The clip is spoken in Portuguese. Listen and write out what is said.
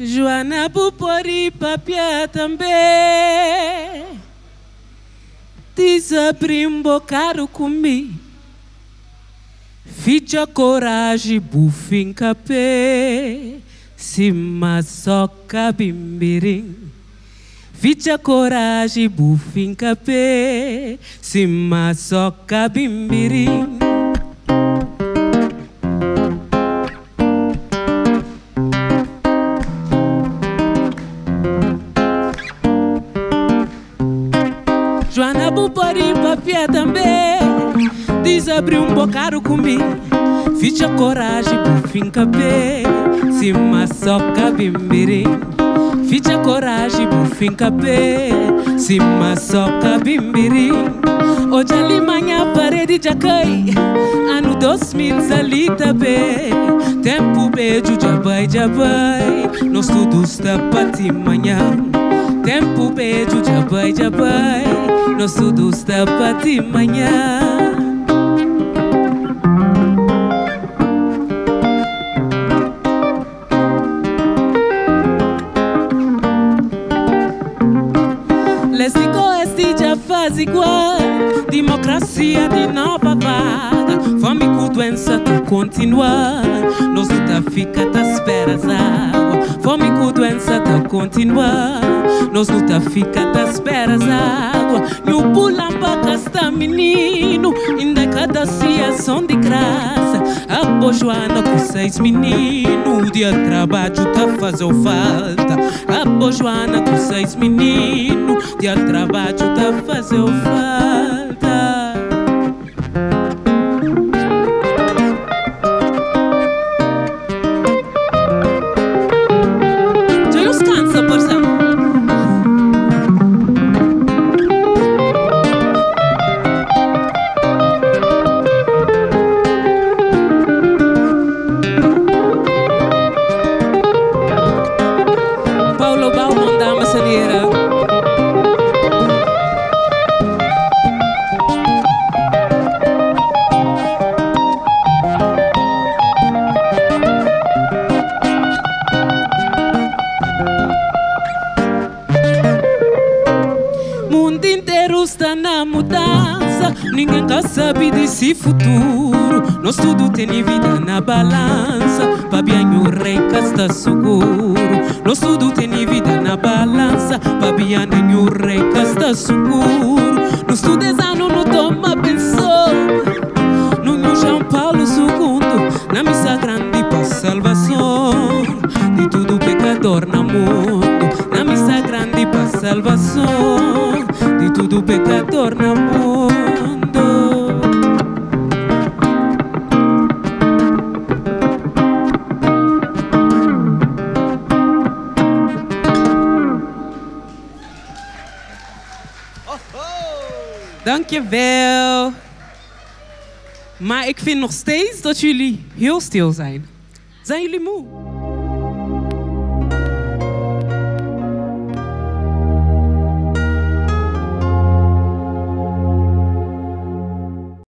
Joana Bupori papia também. Desabrimbo caro comigo. Ficha coragem, bufim capé. Sima soca bimbirim. Ficha coragem, bufim capé. Sima soca bimbirim. Joana Bupari papia também. Desabrir bocado comigo. Ficha coragem, bufim capé. Sima soca bimbirim. Ficha coragem, bufim capé. Sima soca bimbirim. Hoje ali manhã parede já cai. Ano 2000 salita bem. Tempo beijo já vai. Nós tudo está para ti manhã. Tempo beijo já vai. Nós tudo está para ti manhã. Faz igual, democracia de nova vaga. Fome com doença tá continuar. Nós tá fica tá esperas água. Fome com doença tá continuar. Nós tá fica tá esperas água. Meu pulamba está menino. Ainda cada cia são de graça. A boa Joana com 6 meninos. O dia de trabalho tá fazendo falta. A boa Joana com 6 meninos. Dia de trabalho tá fazendo falta. Já nos cansa, parceiro. Paulo Balmond da maçaneira. Mundo inteiro está na mudança. Ninguém quer saber desse futuro. Nós tudo tem vida na balança. Fabiano Rei está seguro. Nós tudo tem vida na balança. Fabiano Rei está seguro. Nós tudo anos não toma pensou. No João Paulo II. Na missa grande para salvação de todo pecador no mundo. Na missa grande para salvação de todo pecador no mundo. Dankjewel. Maar ik vind nog steeds dat jullie heel stil zijn. Zijn jullie moe?